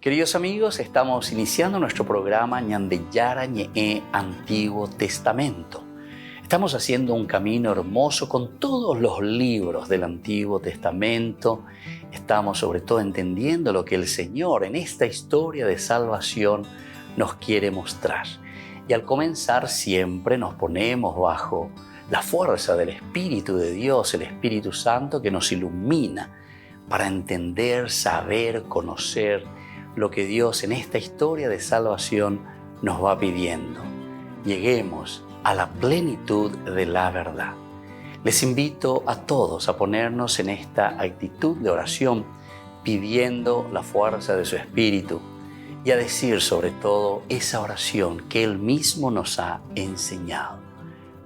Queridos amigos, estamos iniciando nuestro programa Ñandeyara Ñe'e Antiguo Testamento. Estamos haciendo un camino hermoso con todos los libros del Antiguo Testamento. Estamos sobre todo entendiendo lo que el Señor en esta historia de salvación nos quiere mostrar. Y al comenzar siempre nos ponemos bajo la fuerza del Espíritu de Dios, el Espíritu Santo que nos ilumina para entender, saber, conocer lo que Dios en esta historia de salvación nos va pidiendo. Lleguemos a la plenitud de la verdad. Les invito a todos a ponernos en esta actitud de oración, pidiendo la fuerza de su Espíritu y a decir sobre todo esa oración que Él mismo nos ha enseñado.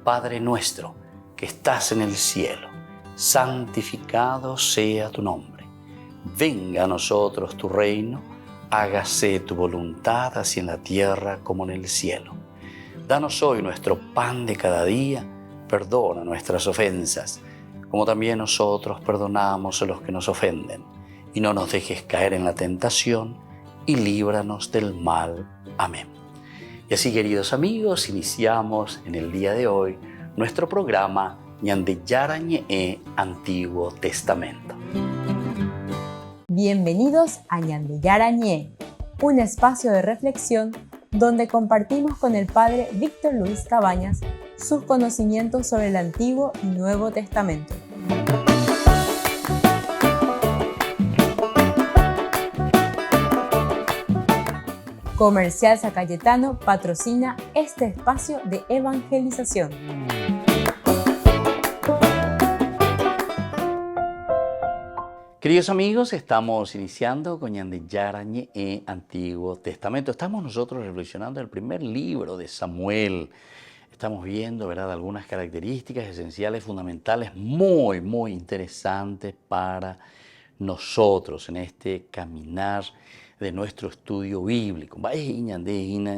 Padre nuestro que estás en el cielo, santificado sea tu nombre. Venga a nosotros tu reino, hágase tu voluntad así en la tierra como en el cielo. Danos hoy nuestro pan de cada día, perdona nuestras ofensas, como también nosotros perdonamos a los que nos ofenden. Y no nos dejes caer en la tentación, y líbranos del mal. Amén. Y así, queridos amigos, iniciamos en el día de hoy nuestro programa Ñandeyara Ñe'e Antiguo Testamento. Bienvenidos a Ñandeyara Ñe'e, un espacio de reflexión donde compartimos con el Padre Víctor Luis Cabañas sus conocimientos sobre el Antiguo y Nuevo Testamento. Comercial San Cayetano patrocina este espacio de evangelización. Queridos amigos, estamos iniciando con Ñandeyara Ñe'e Antiguo Testamento. Estamos nosotros reflexionando en el primer libro de Samuel. Estamos viendo, ¿verdad?, algunas características esenciales, fundamentales, muy interesantes para nosotros en este caminar de nuestro estudio bíblico. Vaya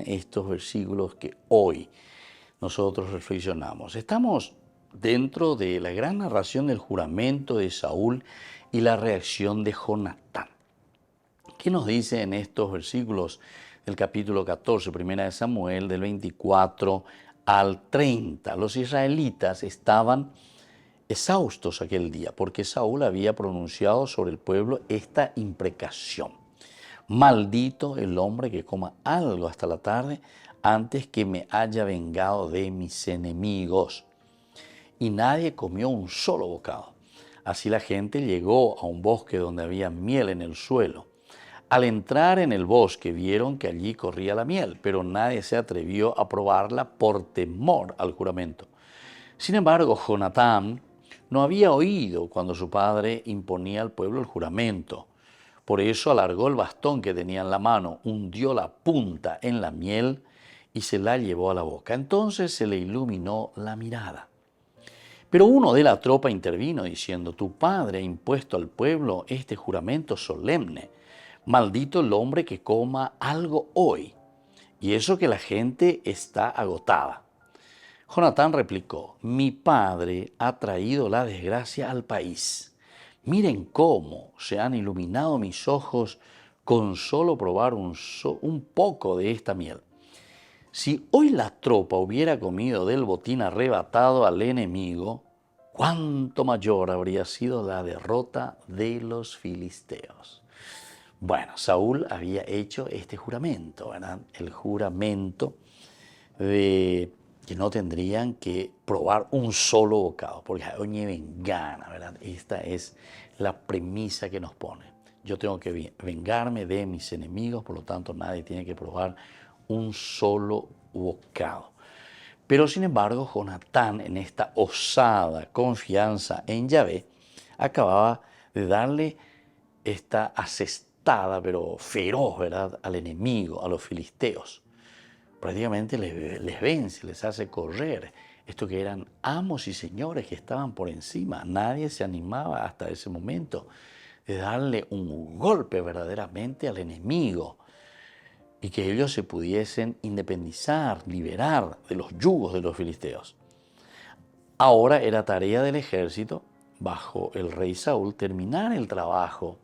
estos versículos que hoy nosotros reflexionamos. Estamos dentro de la gran narración del juramento de Saúl y la reacción de Jonatán. ¿Qué nos dice en estos versículos del capítulo 14, primera de Samuel, del 24 al 30? Los israelitas estaban exhaustos aquel día porque Saúl había pronunciado sobre el pueblo esta imprecación: maldito el hombre que coma algo hasta la tarde antes que me haya vengado de mis enemigos. Y nadie comió un solo bocado. Así la gente llegó a un bosque donde había miel en el suelo. Al entrar en el bosque vieron que allí corría la miel, pero nadie se atrevió a probarla por temor al juramento. Sin embargo, Jonatán no había oído cuando su padre imponía al pueblo el juramento. Por eso alargó el bastón que tenía en la mano, hundió la punta en la miel y se la llevó a la boca. Entonces se le iluminó la mirada. Pero uno de la tropa intervino diciendo: tu padre ha impuesto al pueblo este juramento solemne. Maldito el hombre que coma algo hoy. Y eso que la gente está agotada. Jonatán replicó: mi padre ha traído la desgracia al país. Miren cómo se han iluminado mis ojos con solo probar un poco de esta miel. Si hoy la tropa hubiera comido del botín arrebatado al enemigo, cuánto mayor habría sido la derrota de los filisteos. Bueno, Saúl había hecho este juramento, ¿verdad? El juramento de que no tendrían que probar un solo bocado, porque oye, vengana, ¿verdad? Esta es la premisa que nos pone. Yo tengo que vengarme de mis enemigos, por lo tanto nadie tiene que probar un solo bocado. Pero sin embargo, Jonatán, en esta osada confianza en Yahvé, acababa de darle esta asestada, pero feroz, ¿verdad?, al enemigo, a los filisteos. Prácticamente les vence, les hace correr. Estos que eran amos y señores que estaban por encima. Nadie se animaba hasta ese momento de darle un golpe verdaderamente al enemigo y que ellos se pudiesen independizar, liberar de los yugos de los filisteos. Ahora era tarea del ejército, bajo el rey Saúl, terminar el trabajo,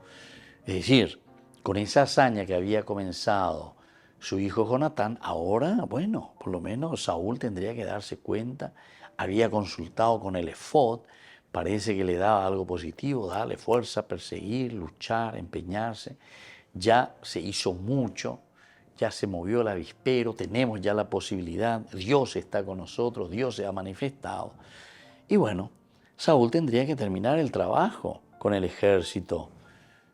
es decir, con esa hazaña que había comenzado su hijo Jonatán, ahora, bueno, por lo menos Saúl tendría que darse cuenta, había consultado con el efod, parece que le daba algo positivo, darle fuerza, perseguir, luchar, empeñarse. Ya se hizo mucho, ya se movió el avispero, tenemos ya la posibilidad, Dios está con nosotros, Dios se ha manifestado. Y bueno, Saúl tendría que terminar el trabajo con el ejército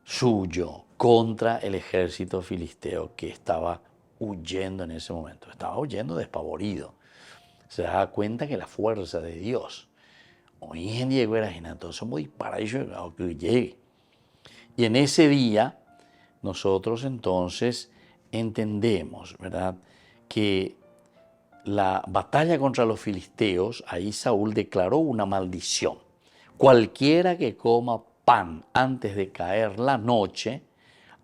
suyo contra el ejército filisteo que estaba huyendo en ese momento, estaba huyendo despavorido. Se da cuenta que la fuerza de Dios, hoy en día era entonces muy para ello que llegue. Y en ese día nosotros entonces entendemos, ¿verdad?, que la batalla contra los filisteos, ahí Saúl declaró una maldición. Cualquiera que coma pan antes de caer la noche,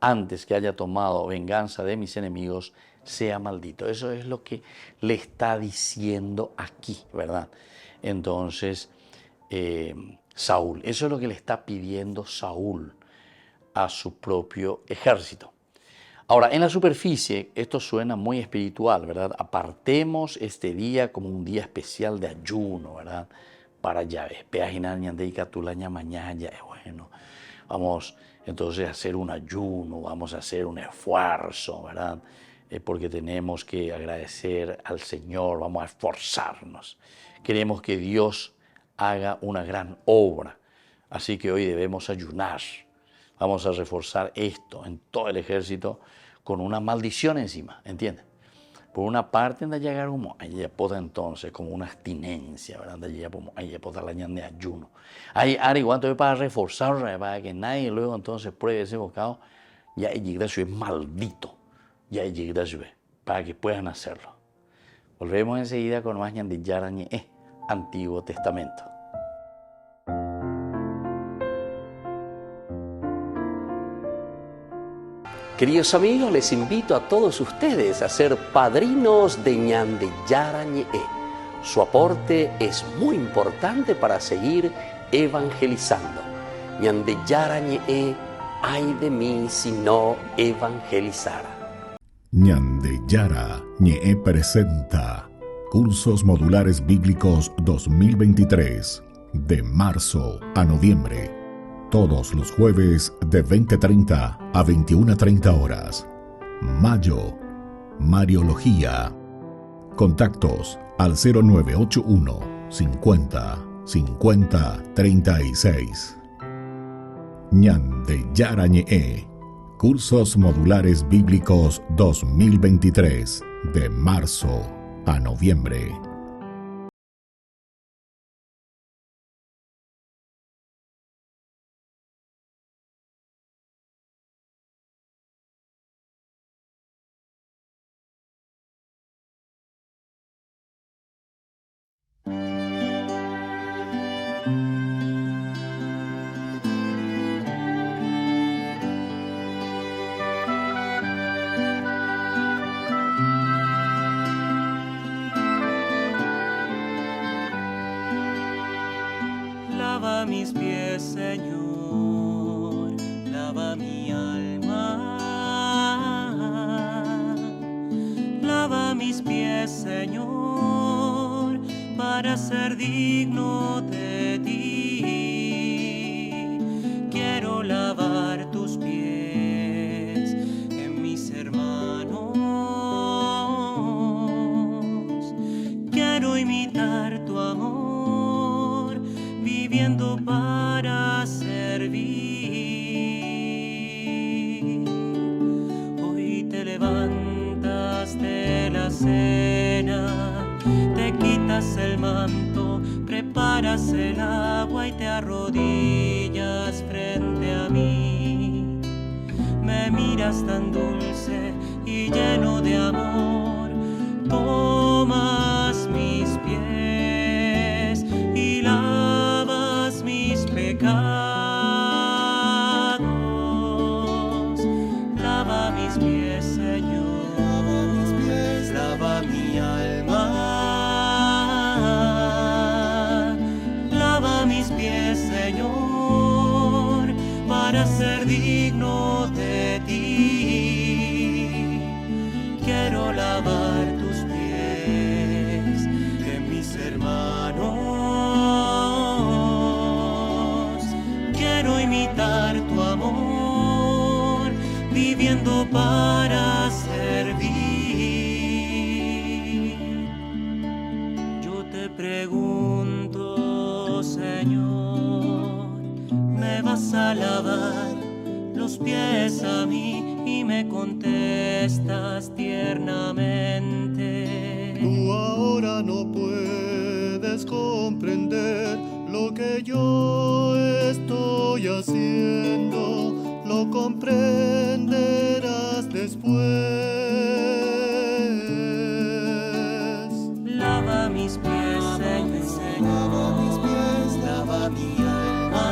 antes que haya tomado venganza de mis enemigos, sea maldito. Eso es lo que le está diciendo aquí, ¿verdad? Entonces, Saúl, eso es lo que le está pidiendo Saúl a su propio ejército. Ahora, en la superficie, esto suena muy espiritual, ¿verdad? Apartemos este día como un día especial de ayuno, ¿verdad? Para Yahvé. Bueno, vamos entonces a hacer un ayuno, vamos a hacer un esfuerzo, ¿verdad? Porque tenemos que agradecer al Señor, vamos a esforzarnos. Queremos que Dios haga una gran obra, así que hoy debemos ayunar. Vamos a reforzar esto en todo el ejército con una maldición encima, ¿entiendes? Por una parte, anda a llegar como, ahí puede entonces, como una abstinencia, ¿verdad? Ahí puede la ñan de ayuno. Ahí, igual, para reforzar, para que nadie luego entonces pruebe ese bocado, ya el es maldito, ya el para que puedan hacerlo. Volvemos enseguida con más ñan de Yarañe, Antiguo Testamento. Queridos amigos, les invito a todos ustedes a ser padrinos de Ñande Yarañe. Su aporte es muy importante para seguir evangelizando. Ñande Yarañe, ay de mí si no evangelizara. Ñande Yarañe presenta Cursos Modulares Bíblicos 2023, de marzo a noviembre. Todos los jueves de 20:30 a 21:30 horas. Mayo, Mariología. Contactos al 0981 50 50 36. Ñande Yarañe. Cursos Modulares Bíblicos 2023, de marzo a noviembre. Lava mis pies, Señor, lava mi alma. Lava mis pies, Señor, para ser digno de ti. Quiero lavar tus pies en mis hermanos. Quiero imitar tu amor, viviendo para servir. Hoy te levantas de la cena, te quitas el manto, preparas el agua y te arrodillas frente a mí. Me miras tan dulce y lleno de amor, tomas mis pies y lavas mis pecados. Lava mis pies, Señor, lava mi alma. Lava mis pies, Señor, para ser digno de ti. viviendo para servir. Yo te pregunto, Señor, ¿me vas a lavar los pies a mí? Y me contestas tiernamente. Tú ahora no puedes comprender lo que yo estoy haciendo, lo comprenderás después. Lava mis pies, Señor, lava mis pies, lava mi alma.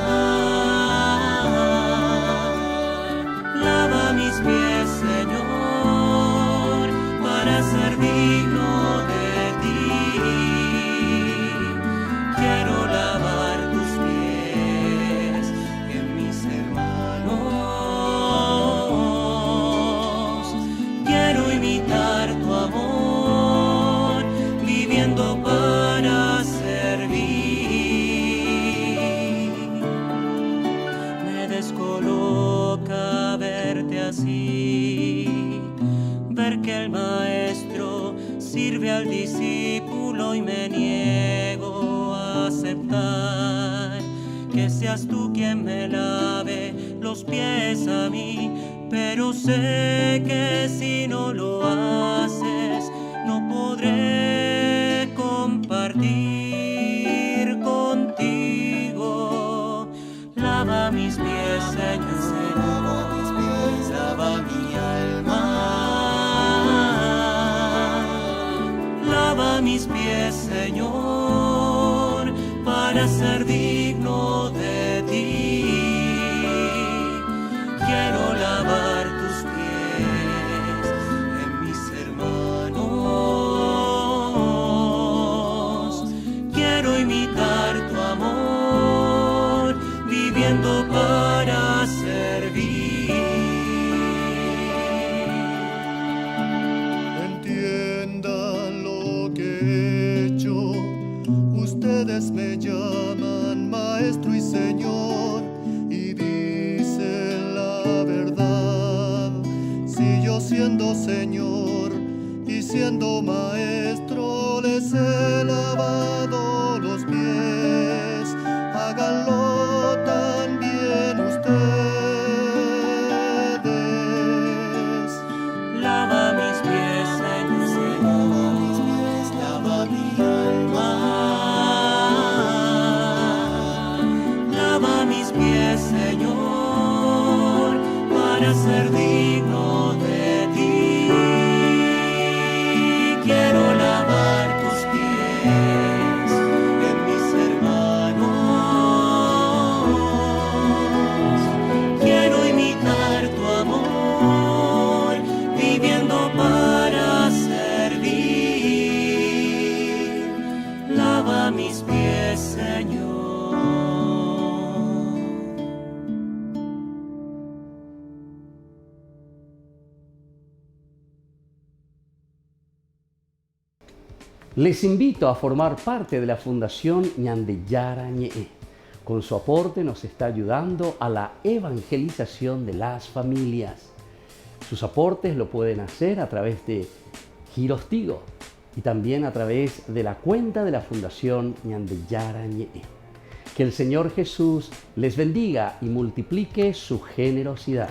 Lava mis pies, Señor, para ser digno de ti. Quiero lavar tus pies en mis hermanos. Quiero imitar tu amor, viviendo para servir. Me descoloca verte así, ver que el maestro sirve al discípulo y me niego a aceptar que seas tú quien me lave los pies a mí, pero sé que si no lo haces no podré compartir contigo. Lava mis pies, Señor, lava mis pies, lava mi alma. Lava mis pies, Señor, para ser digno de ti. Quiero lavar tus pies en mis hermanos. Quiero imitar tu amor, viviendo para servir. Entiendan lo que he hecho. Ustedes me llaman maestro y señor y dicen la verdad. Si yo siendo señor y siendo maestro les he lavado los pies, háganlo también ustedes. Lava mis pies, Señor, lava mis pies, lava mi alma. Lava mis pies, Señor, para ser digno de ti. Quiero lavar tus pies en mis hermanos. Quiero imitar tu amor, viviendo para servir. Lava mis pies, Señor. Les invito a formar parte de la Fundación Ñandeyara Ñe'e. Con su aporte nos está ayudando a la evangelización de las familias. Sus aportes lo pueden hacer a través de Giros Tigo y también a través de la cuenta de la Fundación Ñandeyara Ñe'e. Que el Señor Jesús les bendiga y multiplique su generosidad.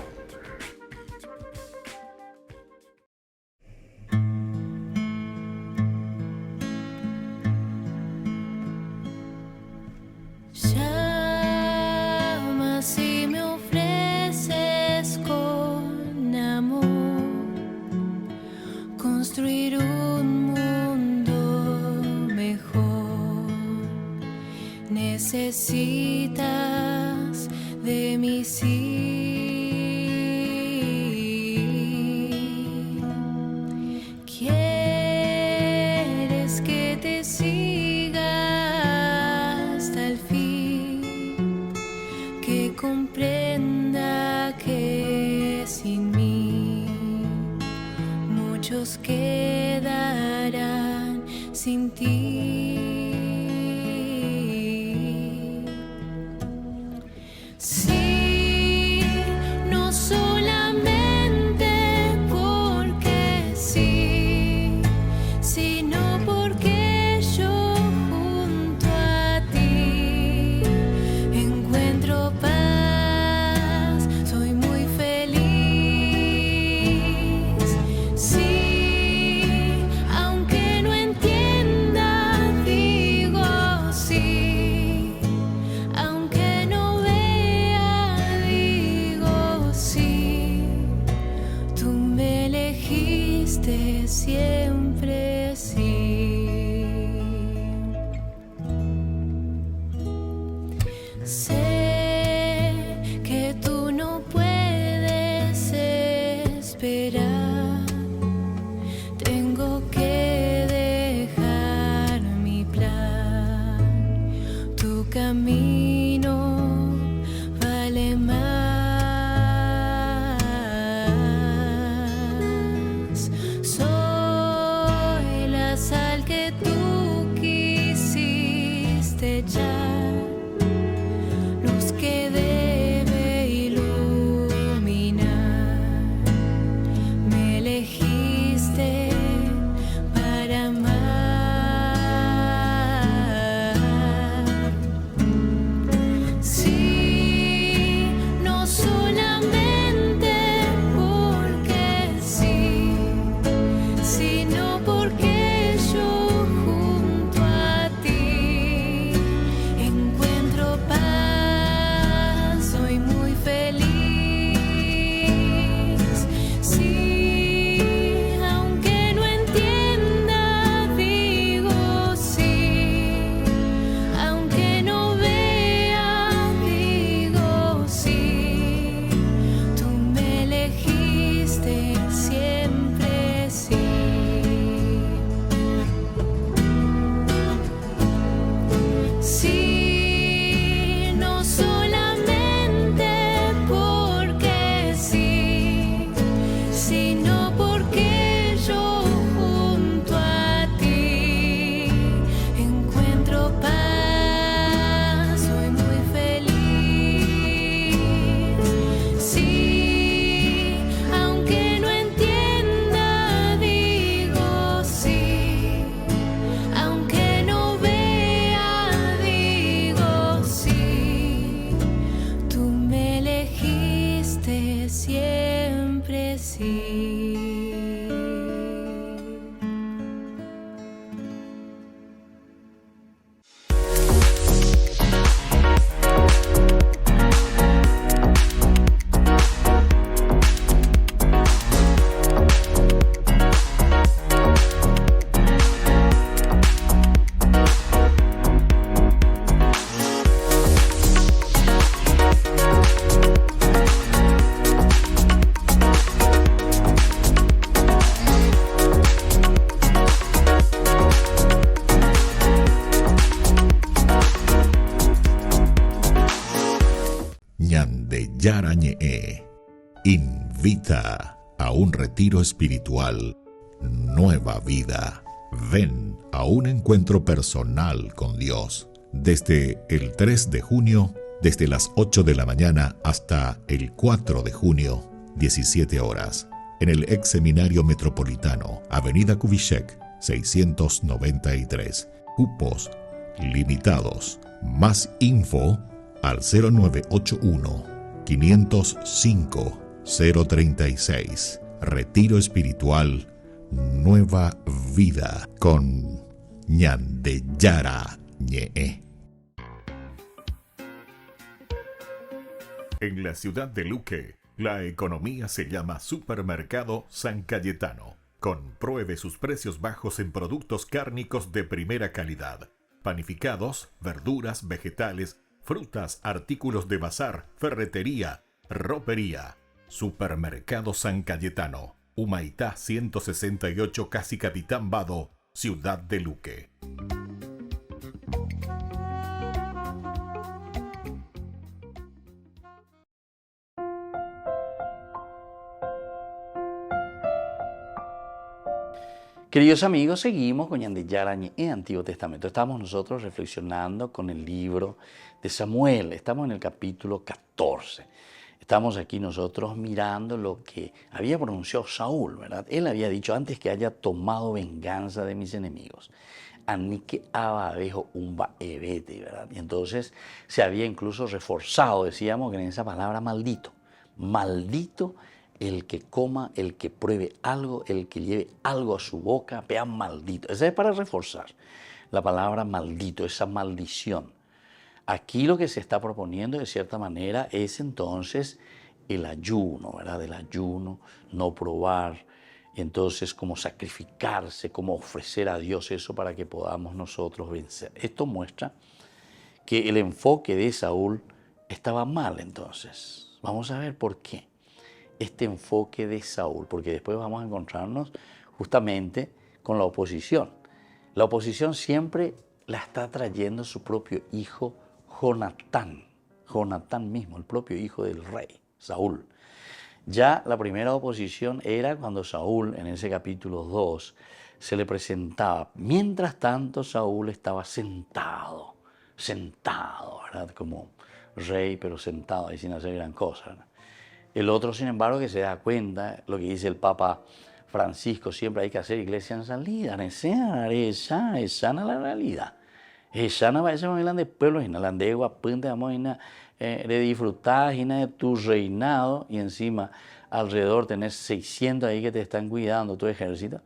Llamas y me ofreces con amor construir un mundo mejor. Necesitas de mí, sí. Quieres que te siga hasta el fin, que comprenda que sin mí muchos quedarán sin ti. Sí, no solamente dijiste siempre sí. Sé que tú no puedes esperar. Tengo que dejar mi plan. Tu camino vale más. Soy la sal que tú quisiste echar, luz que debe iluminar. Me elegiste para amar. Sí, no solamente porque sí, sino porque yo junto a ti encuentro paz, soy muy feliz. Sí, aunque no entienda, digo sí. Aunque no vea, digo sí. Tú me elegiste siempre sí. Sí, no solamente porque sí, sino porque yo junto a ti encuentro paz, soy muy feliz. Sí, aunque no entienda, digo sí. Aunque no vea, digo sí. Tú me elegiste siempre sí. Ñande Yara Ñe'e invita a un retiro espiritual, nueva vida. Ven a un encuentro personal con Dios desde el 3 de junio, desde las 8 de la mañana hasta el 4 de junio, 17 horas, en el ex seminario metropolitano, Avenida Kubitschek, 693. Cupos limitados. Más info al 0981 505 036. Retiro espiritual, nueva vida con Ñande Yara Ñe'e. En la ciudad de Luque, la economía se llama Supermercado San Cayetano. Compruebe sus precios bajos en productos cárnicos de primera calidad. Panificados, verduras, vegetales, frutas, artículos de bazar, ferretería, ropería. Supermercado San Cayetano, Humaitá 168, Casi Capitán Vado, ciudad de Luque. Queridos amigos, seguimos con Ñande Yara Ñe'e, Antiguo Testamento. Estamos nosotros reflexionando con el libro de Samuel. Estamos en el capítulo 14. Estamos aquí nosotros mirando lo que había pronunciado Saúl, ¿verdad? Él había dicho antes que haya tomado venganza de mis enemigos. Anique ababejo umba ebete, ¿verdad? Y entonces se había incluso reforzado, decíamos, en esa palabra maldito. Maldito el que coma, el que pruebe algo, el que lleve algo a su boca, vea maldito. Esa es para reforzar la palabra maldito, esa maldición. Aquí lo que se está proponiendo de cierta manera es entonces el ayuno, ¿verdad? El ayuno, no probar entonces cómo sacrificarse, cómo ofrecer a Dios eso para que podamos nosotros vencer. Esto muestra que el enfoque de Saúl estaba mal entonces. Vamos a ver por qué este enfoque de Saúl, porque después vamos a encontrarnos justamente con la oposición. La oposición siempre la está trayendo su propio hijo Jonatán. Jonatán mismo, el propio hijo del rey, Saúl. Ya la primera oposición era cuando Saúl, en ese capítulo 2, se le presentaba. Mientras tanto, Saúl estaba sentado, ¿verdad? Como rey, pero sentado ahí sin hacer gran cosa, ¿no? El otro, sin embargo, que se da cuenta, lo que dice el Papa Francisco, siempre hay que hacer iglesia en salida, es sana la realidad. Es sana para ese momento de pueblo, y la andegua, punta, vamos de disfrutar de tu reinado, y encima alrededor tenés 600 ahí que te están cuidando, tu ejército,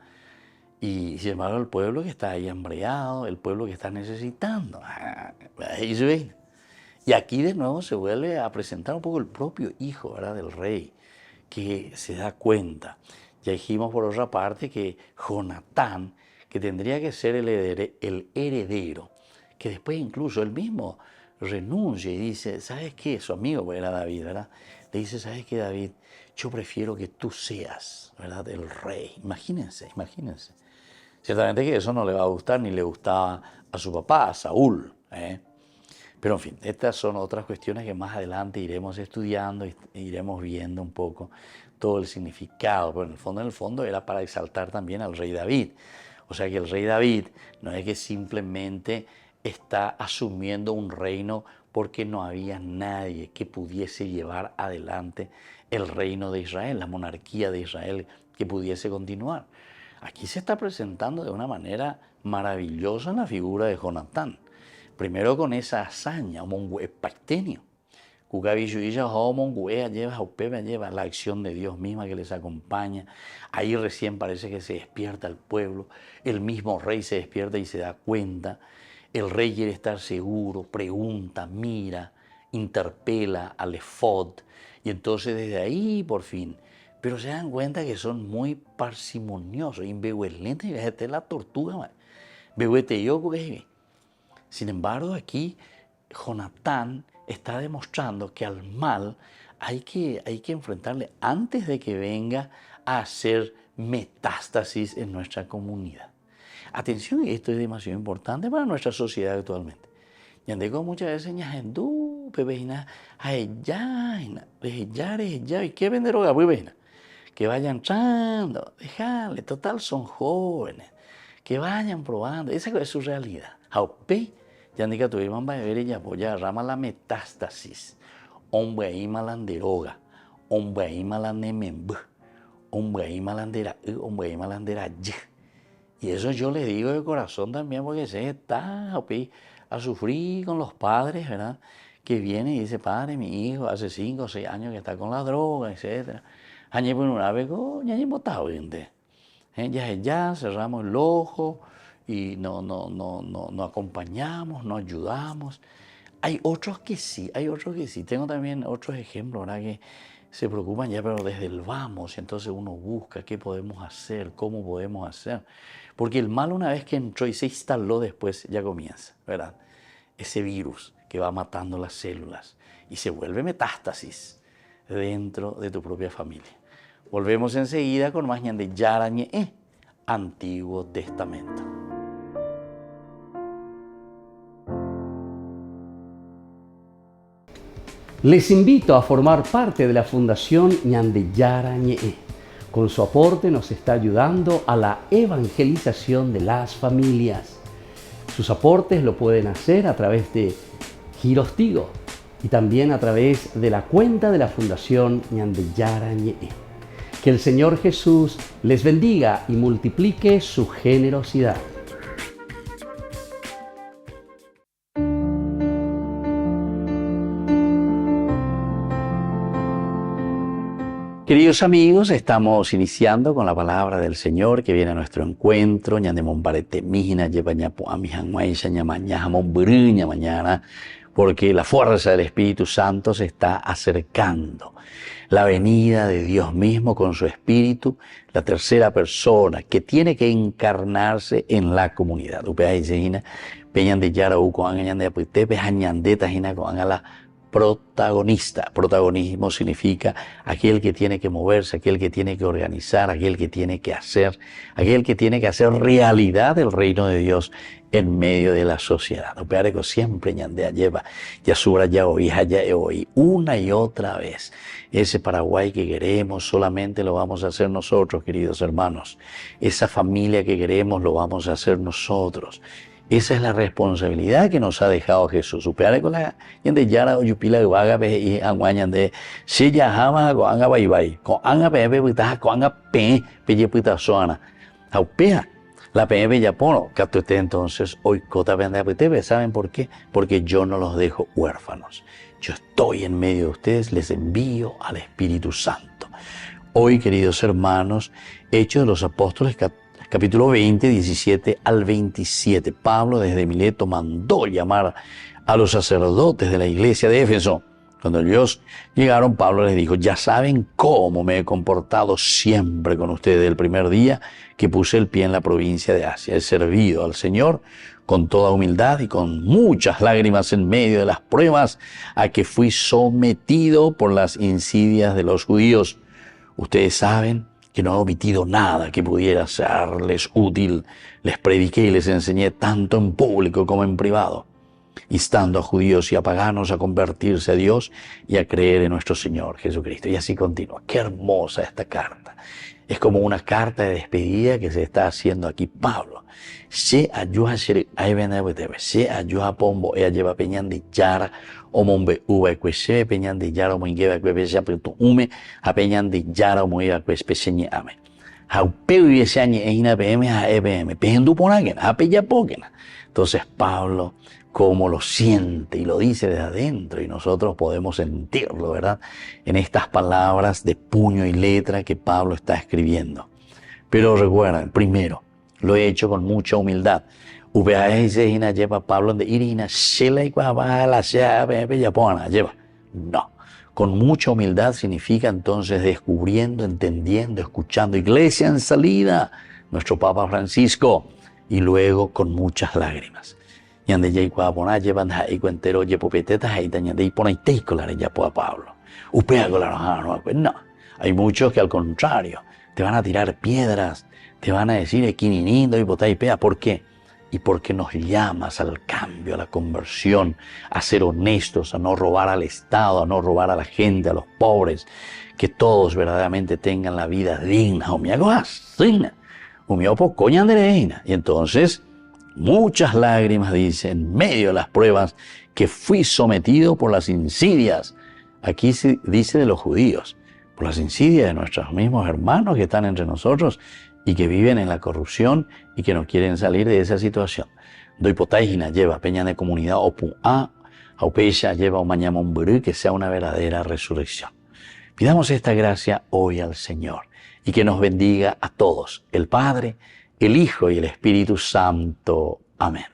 y sin embargo el pueblo que está ahí hambreado, el pueblo que está necesitando. Y aquí de nuevo se vuelve a presentar un poco el propio hijo, ¿verdad?, del rey, que se da cuenta. Ya dijimos por otra parte que Jonatán, que tendría que ser el heredero, que después incluso él mismo renuncia y dice, ¿sabes qué? Su amigo, pues era David, ¿verdad? Le dice, ¿sabes qué, David? Yo prefiero que tú seas, ¿verdad?, el rey. Imagínense. Ciertamente que eso no le va a gustar ni le gustaba a su papá, a Saúl, ¿eh? Pero en fin, estas son otras cuestiones que más adelante iremos estudiando e iremos viendo un poco todo el significado. Pero en el fondo era para exaltar también al rey David. O sea que el rey David no es que simplemente está asumiendo un reino porque no había nadie que pudiese llevar adelante el reino de Israel, la monarquía de Israel, que pudiese continuar. Aquí se está presentando de una manera maravillosa en la figura de Jonatán. Primero con esa hazaña, lleva la acción de Dios misma que les acompaña. Ahí recién parece que se despierta el pueblo, el mismo rey se despierta y se da cuenta. El rey quiere estar seguro, pregunta, mira, interpela al efod, y entonces desde ahí por fin, pero se dan cuenta que son muy parsimoniosos, y la tortuga, sin embargo, aquí Jonatán está demostrando que al mal hay que enfrentarle antes de que venga a hacer metástasis en nuestra comunidad. Atención, esto es demasiado importante para nuestra sociedad actualmente. Ya digo muchas veces, ¿y qué vender hoga? Que vayan entrando, dejarle, total son jóvenes, que vayan probando, esa es su realidad. Ya diga tu irmán va a ver ella apoya rama la metástasis, hombre ahí malanderoga, hombre ahí malanememb, hombre ahí malandera, hombre ahí malandera. Y eso yo le digo de corazón también porque se está a sufrir con los padres, ¿verdad? Que viene y dice, padre, mi hijo hace 5 o 6 años que está con la droga, etc. Añe por una vez, ya he botado, gente. Ya cerramos el ojo y no acompañamos, no ayudamos. Hay otros que sí. Tengo también otros ejemplos, ¿verdad?, que se preocupan ya, pero desde el vamos, y entonces uno busca qué podemos hacer, cómo podemos hacer. Porque el mal, una vez que entró y se instaló, después ya comienza, ¿verdad? Ese virus que va matando las células y se vuelve metástasis dentro de tu propia familia. Volvemos enseguida con más ñande Yarañe, Antiguo Testamento. Les invito a formar parte de la Fundación Ñande Yarañe. Con su aporte nos está ayudando a la evangelización de las familias. Sus aportes lo pueden hacer a través de Giros Tigo y también a través de la cuenta de la Fundación Ñande Yarañe. Que el Señor Jesús les bendiga y multiplique su generosidad. Queridos amigos, estamos iniciando con la palabra del Señor que viene a nuestro encuentro. Mañana porque la fuerza del Espíritu Santo se está acercando. La venida de Dios mismo con su Espíritu, la tercera persona que tiene que encarnarse en la comunidad. Protagonista. Protagonismo significa aquel que tiene que moverse, aquel que tiene que organizar, aquel que tiene que hacer realidad el reino de Dios en medio de la sociedad. Siempre lleva, ya oí, una y otra vez. Ese Paraguay que queremos solamente lo vamos a hacer nosotros, queridos hermanos. Esa familia que queremos lo vamos a hacer nosotros. Esa es la responsabilidad que nos ha dejado Jesús. Supera con la gente yara o yupila vaga pe y anguañan de si ya jama con anga bye con anga pe puta con anga pe puta soana. Aupea la pe ya pono capto usted entonces hoy cota vende pe. ¿Saben por qué? Porque yo no los dejo huérfanos. Yo estoy en medio de ustedes, les envío al Espíritu Santo. Hoy, queridos hermanos, Hechos de los Apóstoles, capítulo 20, 17 al 27. Pablo desde Mileto mandó llamar a los sacerdotes de la iglesia de Éfeso. Cuando ellos llegaron, Pablo les dijo, ya saben cómo me he comportado siempre con ustedes el primer día que puse el pie en la provincia de Asia. He servido al Señor con toda humildad y con muchas lágrimas en medio de las pruebas a que fui sometido por las insidias de los judíos. Ustedes saben que no he omitido nada que pudiera serles útil. Les prediqué y les enseñé tanto en público como en privado, instando a judíos y a paganos a convertirse a Dios y a creer en nuestro Señor Jesucristo. Y así continúa. Qué hermosa esta carta. Es como una carta de despedida que se está haciendo aquí Pablo. Se ayuda a pombo ella lleva peñan de yara o mombe uva que peñan de yara o moingueva que pese a peñan de yara o moiva que peseñe ame. Haupeu y ese año es PM a EPM, pejendu ponagen, apella poken. Entonces Pablo, como lo siente y lo dice desde adentro, y nosotros podemos sentirlo, ¿verdad? En estas palabras de puño y letra que Pablo está escribiendo. Pero recuerden, primero, lo he hecho con mucha humildad. Lleva Pablo de Irina, lleva. No. Con mucha humildad significa entonces descubriendo, entendiendo, escuchando. Iglesia en salida, nuestro Papa Francisco. Y luego con muchas lágrimas. Yande ya igual llevan jaico entero yepopetetas ahí tañande y pone teicolare ya po a Pablo. No, hay muchos que al contrario te van a tirar piedras, te van a decir equininindo y botá y pea. ¿Por qué? Y porque nos llamas al cambio, a la conversión, a ser honestos, a no robar al Estado, a no robar a la gente, a los pobres, que todos verdaderamente tengan la vida digna. Y entonces muchas lágrimas, dice, en medio de las pruebas, que fui sometido por las insidias. Aquí se dice de los judíos, por las insidias de nuestros mismos hermanos que están entre nosotros y que viven en la corrupción y que no quieren salir de esa situación. Doipotaigina lleva peña de comunidad opu a, aupeya lleva o mañana un burú, que sea una verdadera resurrección. Pidamos esta gracia hoy al Señor y que nos bendiga a todos, el Padre, el Hijo y el Espíritu Santo. Amén.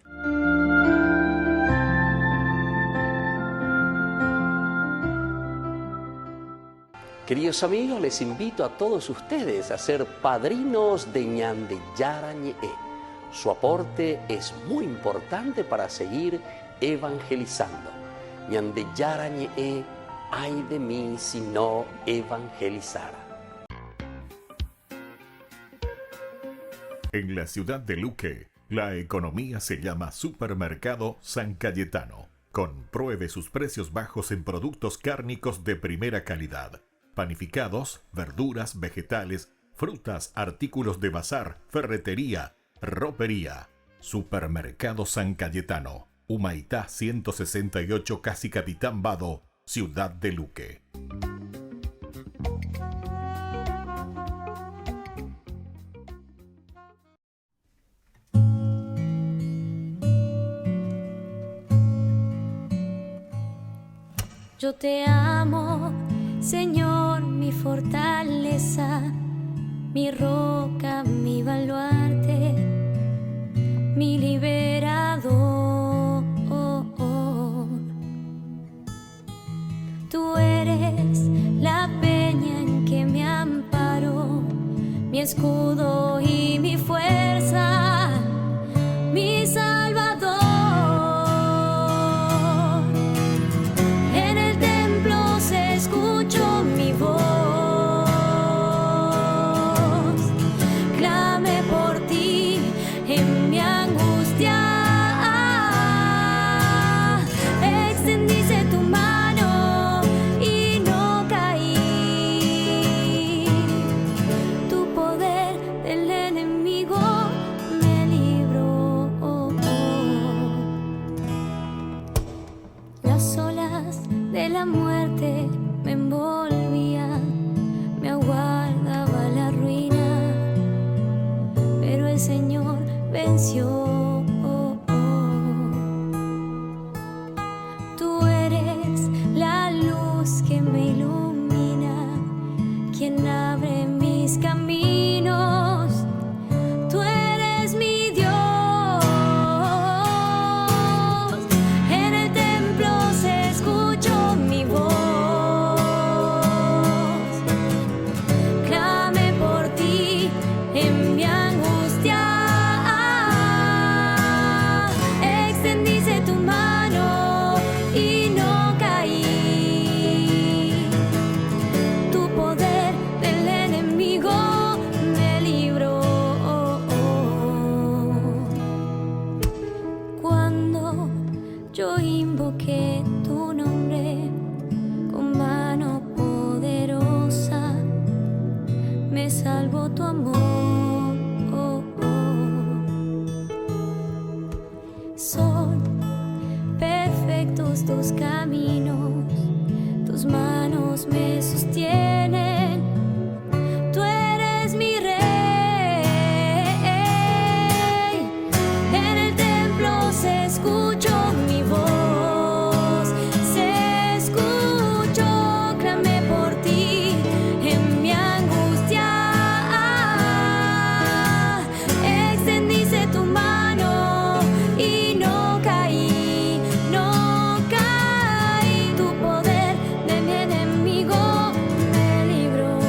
Queridos amigos, les invito a todos ustedes a ser padrinos de Ñande Yarañe. Su aporte es muy importante para seguir evangelizando. Ñande Yarañe, ay de mí si no evangelizara. En la ciudad de Luque, la economía se llama Supermercado San Cayetano. Compruebe sus precios bajos en productos cárnicos de primera calidad. Panificados, verduras, vegetales, frutas, artículos de bazar, ferretería, ropería. Supermercado San Cayetano, Humaitá 168, Casi Capitán Vado, ciudad de Luque. Yo te amo, Señor, mi fortaleza, mi roca, mi baluarte, mi liberador. escudo y mi fuerza, mi Salvador. En el templo se escuchó mi voz, clamé por ti en mi angustia. Extendiste tu mano y no caí. Tu poder del enemigo me libró. Las olas de la muerte me envolvían, me aguardaba la ruina, pero el Señor venció. Tú eres la luz que me ilumina, quien abre mis caminos. Tú eres mi Dios. En el templo se escuchó mi voz, clamé por ti en mi angustia. Extendiste tu mano y no caí. Tu poder del enemigo me libró. Cuando yo invoqué tu nombre con mano poderosa, me salvó tu amor. Son perfectos tus caminos, tus manos me sostienen. Tú eres mi rey. En el templo se escuchó mi voz, se escuchó, clamé por ti en mi angustia. Extendiste tu mano y no caí, no caí. Tu poder de mi enemigo me libró.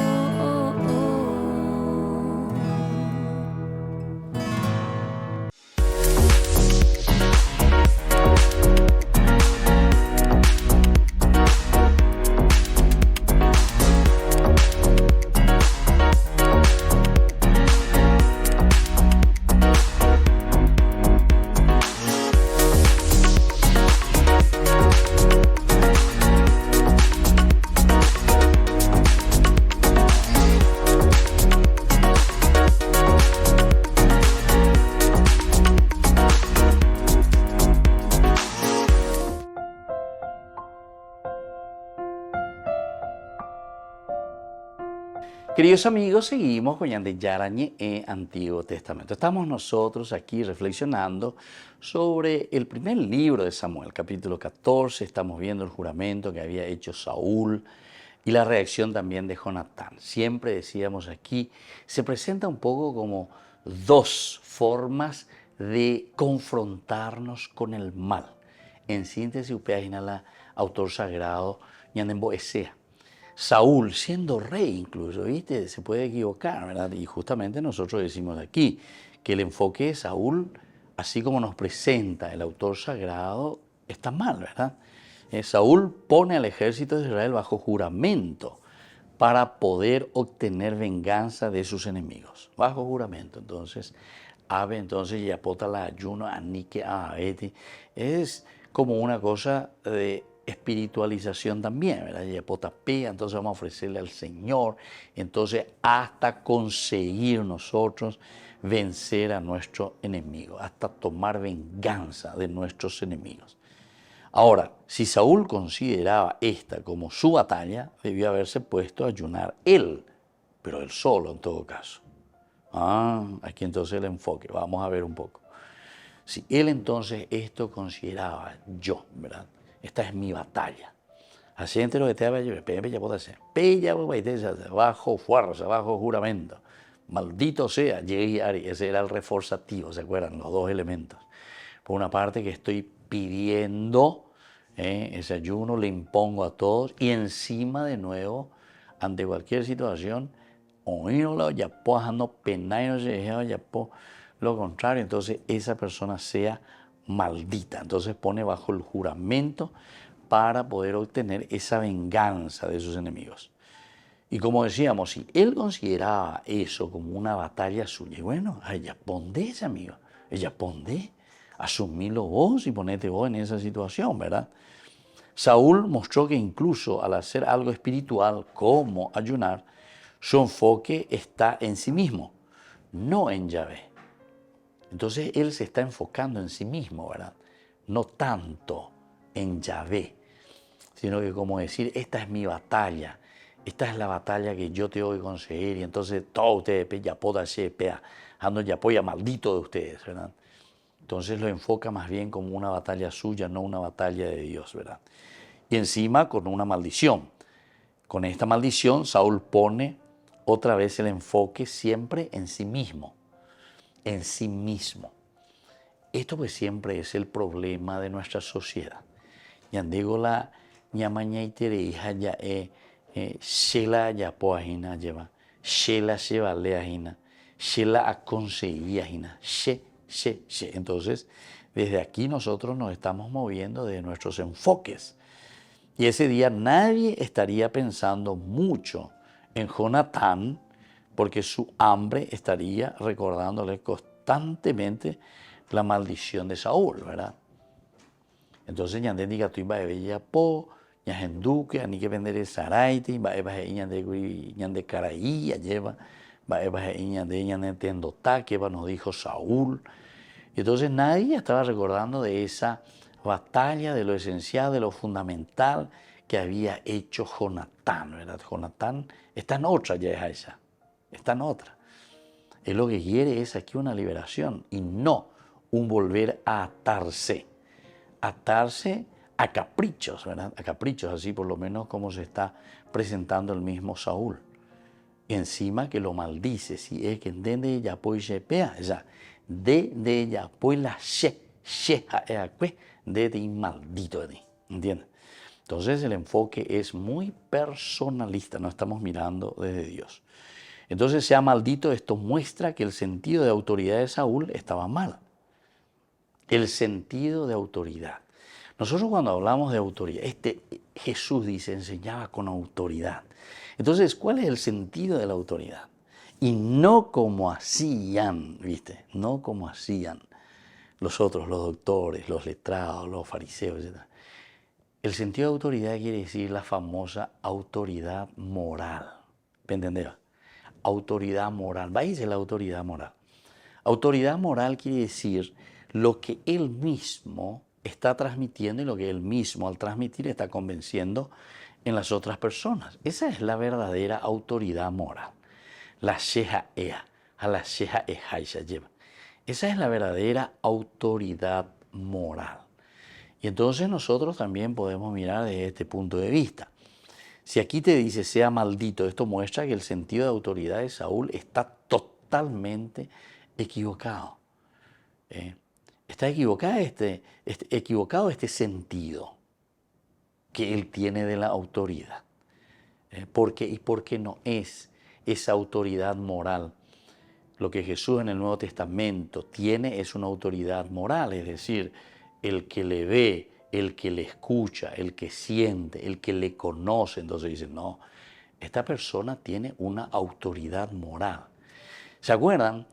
Queridos amigos, seguimos con Ñande Yarañe en Antiguo Testamento. Estamos nosotros aquí reflexionando sobre el primer libro de Samuel, capítulo 14. Estamos viendo el juramento que había hecho Saúl y la reacción también de Jonatán. Siempre decíamos aquí, se presenta un poco como dos formas de confrontarnos con el mal. En síntesis, la autor sagrado Ñande Boesea. Saúl, siendo rey incluso, ¿viste? Se puede equivocar, ¿verdad? Y justamente nosotros decimos aquí que el enfoque de Saúl, así como nos presenta el autor sagrado, está mal, ¿verdad? Saúl pone al ejército de Israel bajo juramento para poder obtener venganza de sus enemigos. Bajo juramento, entonces, ave, entonces, yapota la ayuno, anique, aete. Es como una cosa de espiritualización también, ¿verdad? Yapotapea, entonces vamos a ofrecerle al Señor, entonces hasta conseguir nosotros vencer a nuestro enemigo, hasta tomar venganza de nuestros enemigos. Ahora, si Saúl consideraba esta como su batalla, debió haberse puesto a ayunar él, pero él solo en todo caso. Aquí entonces el enfoque, vamos a ver un poco. Si él entonces esto consideraba yo, ¿verdad? Esta es mi batalla. Así entero que te va a llevar, bajo fuerza, bajo juramento. Maldito sea, Ari, ese era el reforzativo, ¿se acuerdan? Los dos elementos. Por una parte que estoy pidiendo ese ayuno, le impongo a todos y encima de nuevo, ante cualquier situación, oírlo, ya no penayo, ya lo contrario, entonces esa persona sea maldita. Entonces pone bajo el juramento para poder obtener esa venganza de sus enemigos. Y como decíamos, si él consideraba eso como una batalla suya, y bueno, ella ponde, amigo, ella ponde, asumilo vos y ponete vos en esa situación, ¿verdad? Saúl mostró que incluso al hacer algo espiritual como ayunar, su enfoque está en sí mismo, no en Yahvé. Entonces él se está enfocando en sí mismo, ¿verdad? No tanto en Yahvé, sino que como decir, esta es mi batalla, esta es la batalla que yo tengo que conseguir, y entonces todos ustedes, ya poda pea, ando ya poya maldito de ustedes, ¿verdad? Entonces lo enfoca más bien como una batalla suya, no una batalla de Dios, ¿verdad? Y encima con una maldición. Con esta maldición, Saúl pone otra vez el enfoque siempre en sí mismo. En sí mismo. Esto pues siempre es el problema de nuestra sociedad. Yandigo la ñamañaitere hija ya shela ya poajina lleva, shela se valeajina, shela aconseguiajina, she. Entonces, desde aquí nosotros nos estamos moviendo de nuestros enfoques. Y ese día nadie estaría pensando mucho en Jonatán, porque su hambre estaría recordándole constantemente la maldición de Saúl, ¿verdad? Entonces, ñande diga tu iba bella po, ñajenduque, ani que vender el saraiti, va eba ñande caraí, lleva, va eba ñande tendotá, que nos dijo Saúl. Y entonces nadie estaba recordando de esa batalla, de lo esencial, de lo fundamental que había hecho Jonatán, ¿verdad? Jonatán está en otra, ya es esa, está en otra. Él lo que quiere es aquí una liberación y no un volver a atarse a caprichos, ¿verdad? A caprichos, así por lo menos como se está presentando el mismo Saúl. Y encima que lo maldice, si es que entiende ella pues se pea, ya de ella pues la de maldito de, ¿entiendes? Entonces el enfoque es muy personalista, no estamos mirando desde Dios. Entonces sea maldito, esto muestra que el sentido de autoridad de Saúl estaba mal. El sentido de autoridad. Nosotros cuando hablamos de autoridad, Jesús dice, enseñaba con autoridad. Entonces, ¿cuál es el sentido de la autoridad? Y no como hacían, ¿viste? No como hacían los otros, los doctores, los letrados, los fariseos, etc. El sentido de autoridad quiere decir la famosa autoridad moral. ¿Me entendés? Autoridad moral. Va a decir la autoridad moral. Autoridad moral quiere decir lo que él mismo está transmitiendo y lo que él mismo al transmitir está convenciendo en las otras personas. Esa es la verdadera autoridad moral. La sheha ea, a la sheha ejaisha lleva. Esa es la verdadera autoridad moral. Y entonces nosotros también podemos mirar desde este punto de vista. Si aquí te dice sea maldito, esto muestra que el sentido de autoridad de Saúl está totalmente equivocado. Está equivocado este sentido que él tiene de la autoridad. ¿Por qué? Y porque no es esa autoridad moral. Lo que Jesús en el Nuevo Testamento tiene es una autoridad moral, es decir, el que le ve, el que le escucha, el que siente, el que le conoce. Entonces dice, no, esta persona tiene una autoridad moral. ¿Se acuerdan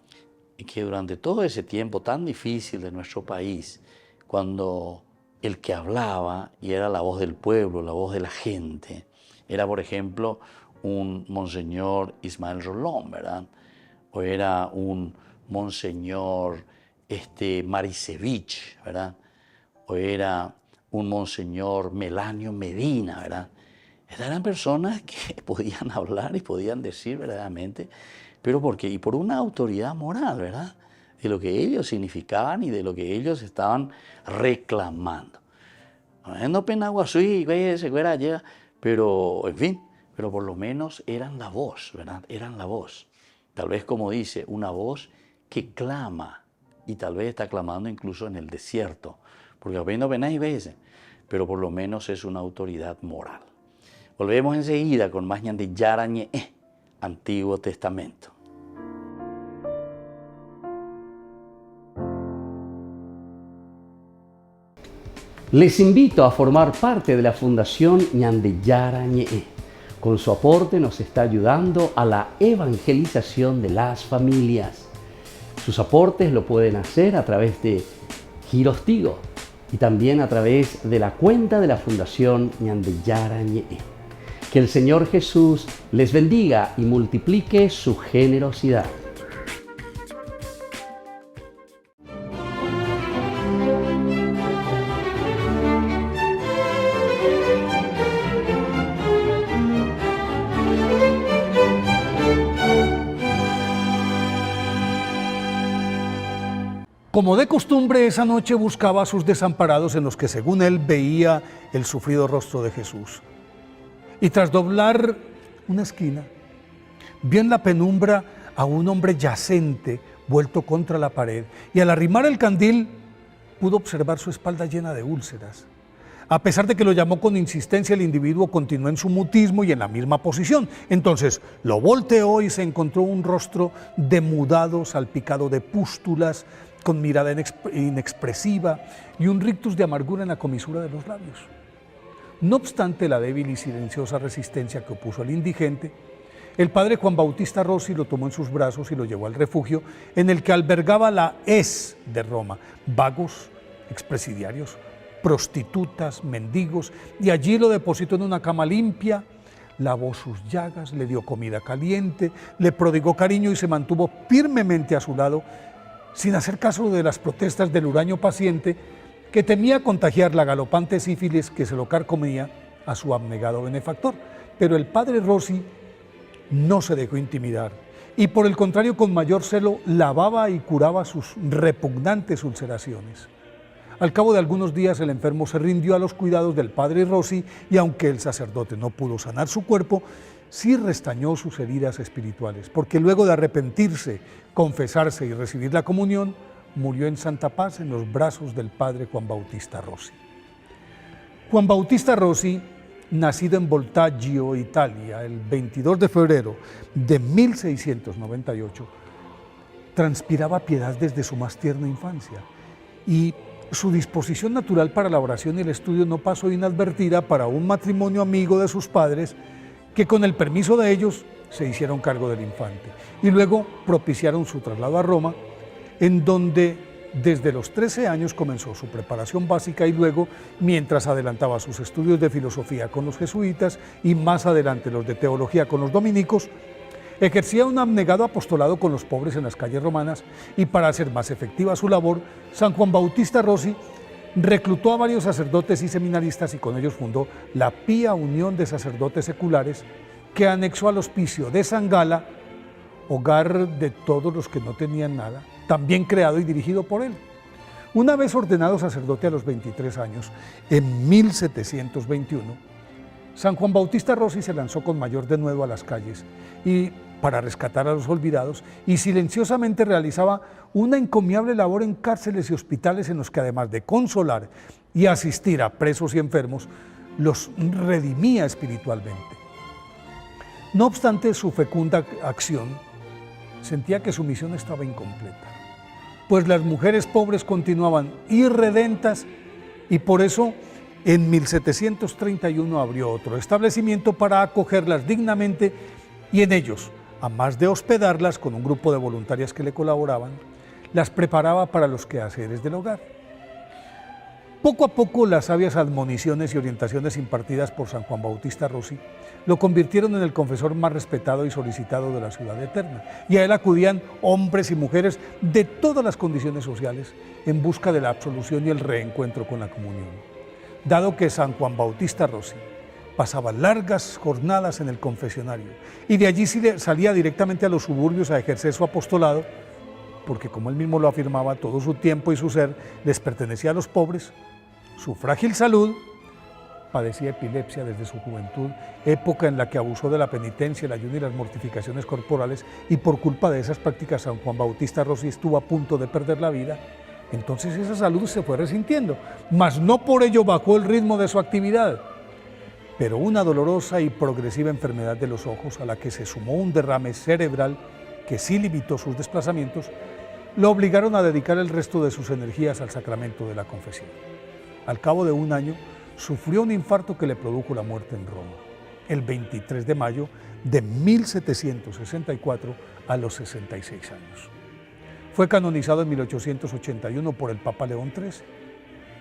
que durante todo ese tiempo tan difícil de nuestro país, cuando el que hablaba y era la voz del pueblo, la voz de la gente, era por ejemplo un monseñor Ismael Rolón, ¿verdad? O era un monseñor Marisevich, ¿verdad? O era un monseñor Melanio Medina, ¿verdad? Estas eran personas que podían hablar y podían decir verdaderamente, pero ¿por qué? Y por una autoridad moral, ¿verdad? De lo que ellos significaban y de lo que ellos estaban reclamando. No penaguasui, pero en fin, pero por lo menos eran la voz, ¿verdad? Eran la voz. Tal vez como dice, una voz que clama y tal vez está clamando incluso en el desierto, porque apenas venáis veces, pero por lo menos es una autoridad moral. Volvemos enseguida con más ñande Yara Ñe Antiguo Testamento. Les invito a formar parte de la Fundación Ñande Yarañe. Con su aporte nos está ayudando a la evangelización de las familias. Sus aportes lo pueden hacer a través de Giros Tigo y también a través de la cuenta de la Fundación Ñande Yarañe. Que el Señor Jesús les bendiga y multiplique su generosidad. Como de costumbre, esa noche buscaba a sus desamparados en los que, según él, veía el sufrido rostro de Jesús. Y tras doblar una esquina, vio en la penumbra a un hombre yacente, vuelto contra la pared, y al arrimar el candil, pudo observar su espalda llena de úlceras. A pesar de que lo llamó con insistencia, el individuo continuó en su mutismo y en la misma posición. Entonces lo volteó y se encontró un rostro demudado, salpicado de pústulas, con mirada inexpresiva y un rictus de amargura en la comisura de los labios. No obstante la débil y silenciosa resistencia que opuso al indigente, el padre Juan Bautista Rossi lo tomó en sus brazos y lo llevó al refugio en el que albergaba la ES de Roma, vagos, expresidiarios, prostitutas, mendigos, y allí lo depositó en una cama limpia, lavó sus llagas, le dio comida caliente, le prodigó cariño y se mantuvo firmemente a su lado, sin hacer caso de las protestas del huraño paciente que temía contagiar la galopante sífilis que se lo carcomía a su abnegado benefactor. Pero el padre Rossi no se dejó intimidar y, por el contrario, con mayor celo lavaba y curaba sus repugnantes ulceraciones. Al cabo de algunos días el enfermo se rindió a los cuidados del padre Rossi y, aunque el sacerdote no pudo sanar su cuerpo, sí restañó sus heridas espirituales, porque luego de arrepentirse, confesarse y recibir la comunión, murió en santa paz en los brazos del padre Juan Bautista Rossi. Juan Bautista Rossi, nacido en Voltaggio, Italia, el 22 de febrero de 1698, transpiraba piedad desde su más tierna infancia y su disposición natural para la oración y el estudio no pasó inadvertida para un matrimonio amigo de sus padres que, con el permiso de ellos, se hicieron cargo del infante y luego propiciaron su traslado a Roma, en donde desde los 13 años comenzó su preparación básica y luego, mientras adelantaba sus estudios de filosofía con los jesuitas y más adelante los de teología con los dominicos, ejercía un abnegado apostolado con los pobres en las calles romanas y, para hacer más efectiva su labor, San Juan Bautista Rossi reclutó a varios sacerdotes y seminaristas y con ellos fundó la Pía Unión de Sacerdotes Seculares, que anexó al hospicio de San Gala, hogar de todos los que no tenían nada, también creado y dirigido por él. Una vez ordenado sacerdote a los 23 años, en 1721, San Juan Bautista Rossi se lanzó con mayor denuedo a las calles y para rescatar a los olvidados, y silenciosamente realizaba una encomiable labor en cárceles y hospitales en los que, además de consolar y asistir a presos y enfermos, los redimía espiritualmente. No obstante su fecunda acción, sentía que su misión estaba incompleta, pues las mujeres pobres continuaban irredentas y por eso en 1731 abrió otro establecimiento para acogerlas dignamente y en ellos, a más de hospedarlas con un grupo de voluntarias que le colaboraban, las preparaba para los quehaceres del hogar. Poco a poco las sabias admoniciones y orientaciones impartidas por San Juan Bautista Rossi lo convirtieron en el confesor más respetado y solicitado de la ciudad eterna, y a él acudían hombres y mujeres de todas las condiciones sociales en busca de la absolución y el reencuentro con la comunión. Dado que San Juan Bautista Rossi pasaba largas jornadas en el confesionario y de allí salía directamente a los suburbios a ejercer su apostolado, porque, como él mismo lo afirmaba, todo su tiempo y su ser les pertenecía a los pobres, su frágil salud, padecía epilepsia desde su juventud, época en la que abusó de la penitencia, el ayuno y las mortificaciones corporales, y por culpa de esas prácticas San Juan Bautista Rossi estuvo a punto de perder la vida. Entonces esa salud se fue resintiendo, mas no por ello bajó el ritmo de su actividad. pero una dolorosa y progresiva enfermedad de los ojos, a la que se sumó un derrame cerebral que sí limitó sus desplazamientos, lo obligaron a dedicar el resto de sus energías al sacramento de la confesión. Al cabo de un año, sufrió un infarto que le produjo la muerte en Roma, el 23 de mayo de 1764 a los 66 años. Fue canonizado en 1881 por el Papa León XIII.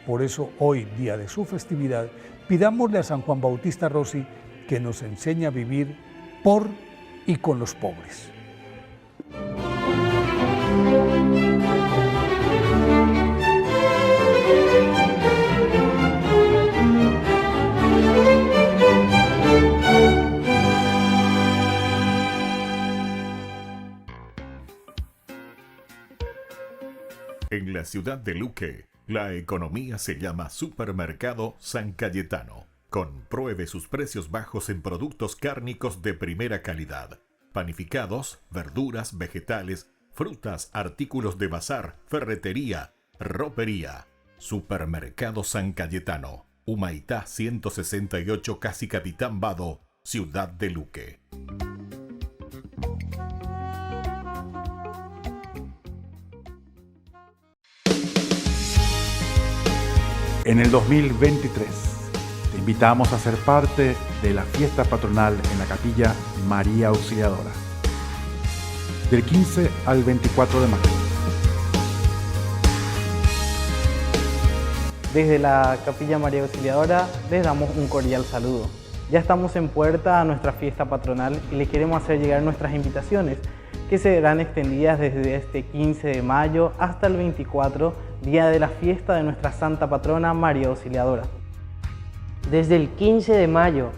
Por eso, hoy, día de su festividad, pidámosle a San Juan Bautista Rossi que nos enseñe a vivir por y con los pobres. En la ciudad de Luque, la economía se llama Supermercado San Cayetano. Compruebe sus precios bajos en productos cárnicos de primera calidad. Panificados, verduras, vegetales, frutas, artículos de bazar, ferretería, ropería. Supermercado San Cayetano, Humaitá 168, Casi Capitán Vado, ciudad de Luque. En el 2023 te invitamos a ser parte de la fiesta patronal en la Capilla María Auxiliadora, del 15 al 24 de mayo. Desde la Capilla María Auxiliadora les damos un cordial saludo. Ya estamos en puerta a nuestra fiesta patronal y les queremos hacer llegar nuestras invitaciones, que serán extendidas desde este 15 de mayo hasta el 24, día de la fiesta de nuestra Santa Patrona María Auxiliadora. Desde el 15 de mayo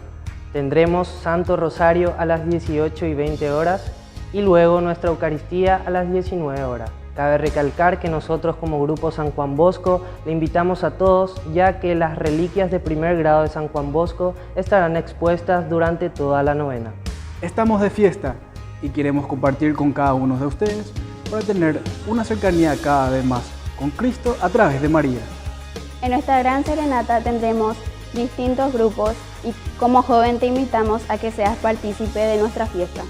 tendremos Santo Rosario a las 18 y 20 horas y luego nuestra Eucaristía a las 19 horas. Cabe recalcar que nosotros como Grupo San Juan Bosco le invitamos a todos, ya que las reliquias de primer grado de San Juan Bosco estarán expuestas durante toda la novena. Estamos de fiesta y queremos compartir con cada uno de ustedes para tener una cercanía cada vez más con Cristo a través de María. En nuestra gran serenata tendremos distintos grupos y como joven te invitamos a que seas partícipe de nuestra fiesta.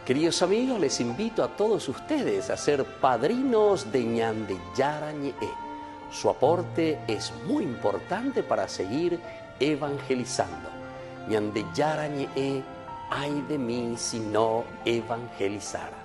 Queridos amigos, les invito a todos ustedes a ser padrinos de Ñande Yarañe. Su aporte es muy importante para seguir evangelizando. Ñande Yarañe, ay de mí si no evangelizara.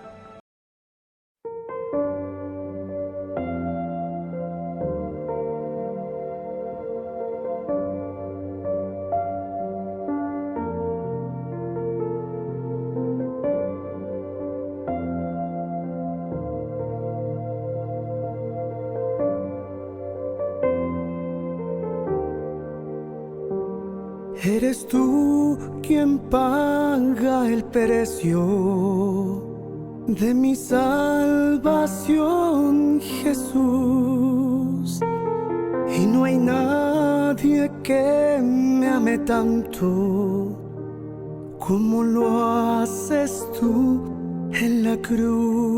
Eres tú quien paga el precio de mi salvación, Jesús. Y no hay nadie que me ame tanto como lo haces tú en la cruz.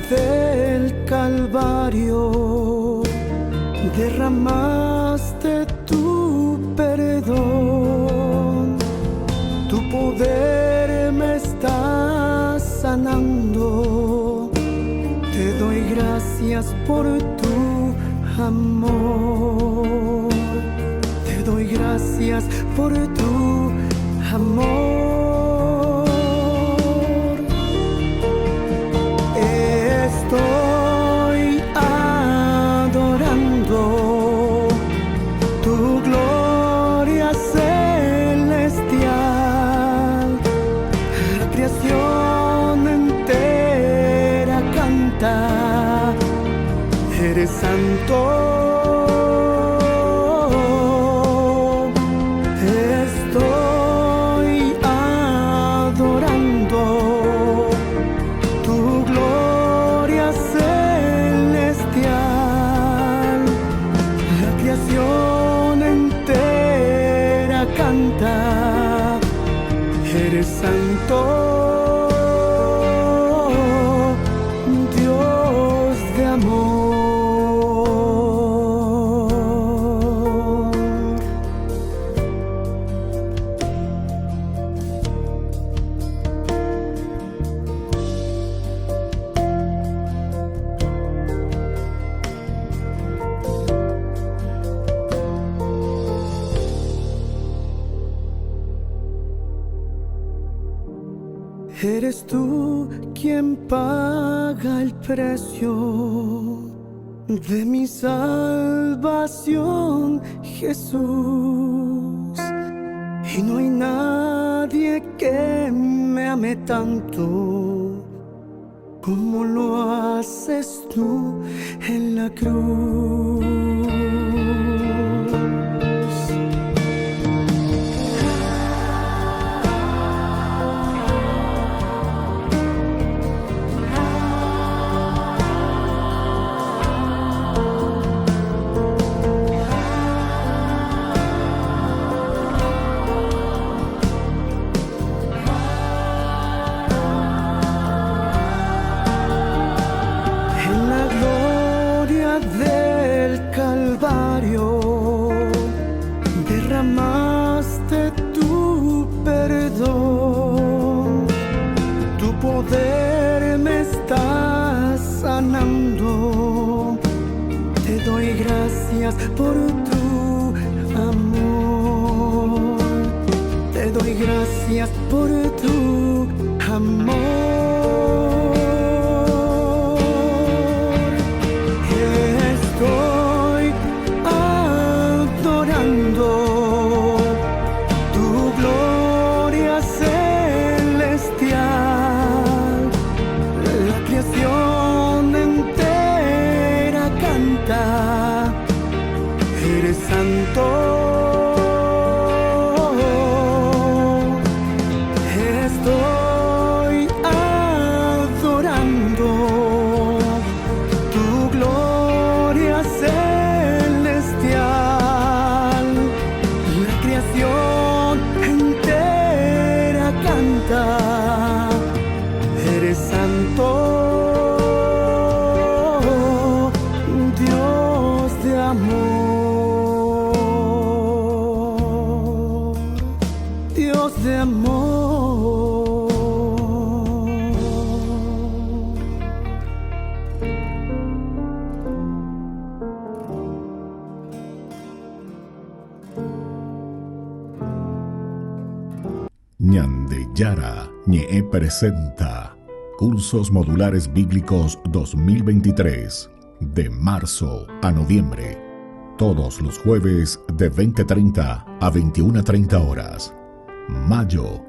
Del Calvario derramaste tu perdón, tu poder me está sanando, te doy gracias por tu amor, te doy gracias por tu amor. Estoy adorando tu gloria celestial, la Santo. Estoy adorando tu gloria celestial. La creación entera canta. Eres santo, Dios de amor. Eres tú quien paga el precio de mi salvación, Jesús. Y no hay nadie que me ame tanto como lo haces tú en la cruz. Derramaste tu perdón, tu poder me está sanando. Te doy gracias por tu amor, te doy gracias por tu amor. Estoy adorando tu gloria celestial. La creación entera canta. Eres santo. Estoy adorando tu gloria celestial. La creación entera canta. Eres santo, Dios de amor, Dios de amor. Ñande Yara Ñe presenta Cursos Modulares Bíblicos 2023 de marzo a noviembre. Todos los jueves de 20:30 a 21:30 horas. Mayo,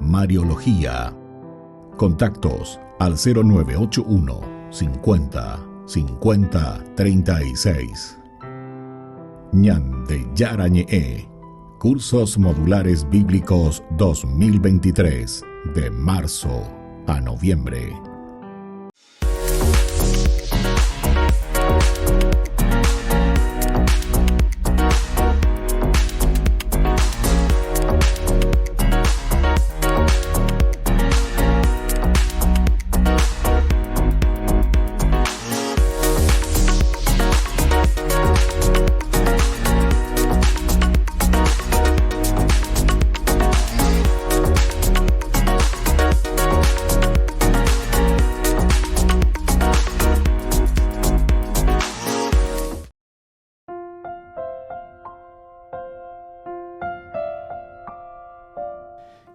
Mariología. Contactos al 0981 50 50 36. Ñande Yara Ñe. Cursos Modulares Bíblicos 2023 de marzo a noviembre.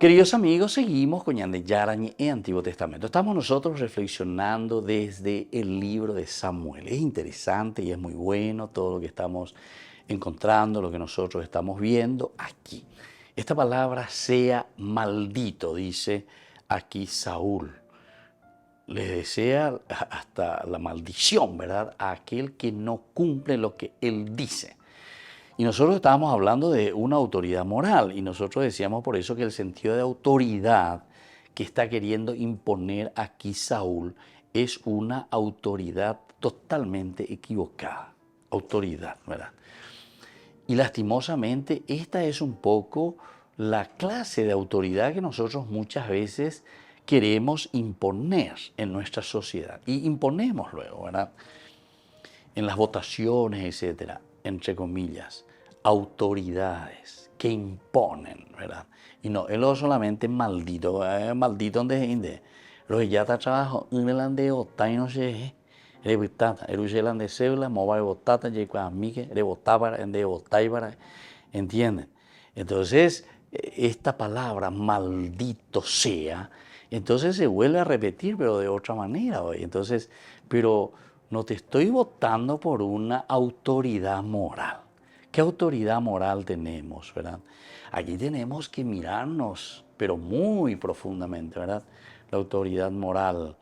Queridos amigos, seguimos con Ñande Yara Ñe Antiguo Testamento. Estamos nosotros reflexionando desde el libro de Samuel. Es interesante y es muy bueno todo lo que estamos encontrando, lo que nosotros estamos viendo aquí. Esta palabra sea maldito, dice aquí Saúl. les desea hasta la maldición, ¿verdad?, a aquel que no cumple lo que Él dice. Y nosotros estábamos hablando de una autoridad moral, y nosotros decíamos por eso que el sentido de autoridad que está queriendo imponer aquí Saúl es una autoridad totalmente equivocada. Autoridad, ¿verdad? Y lastimosamente esta es un poco la clase de autoridad que nosotros muchas veces queremos imponer en nuestra sociedad. Y imponemos luego, ¿verdad?, en las votaciones, etcétera, entre comillas, autoridades que imponen, ¿verdad? Y no, él no solamente maldito, maldito donde inde, lo que ya está trabajando en el andeo, está no sé, rebotata, el de cebla, mobile botata, llega a mí que rebotaba, ende botaibara, ¿entienden? Entonces, esta palabra maldito sea, entonces se vuelve a repetir, pero de otra manera hoy. Entonces, pero no te estoy votando por una autoridad moral. ¿Qué autoridad moral tenemos, verdad? Aquí tenemos que mirarnos, pero muy profundamente, ¿verdad? La autoridad moral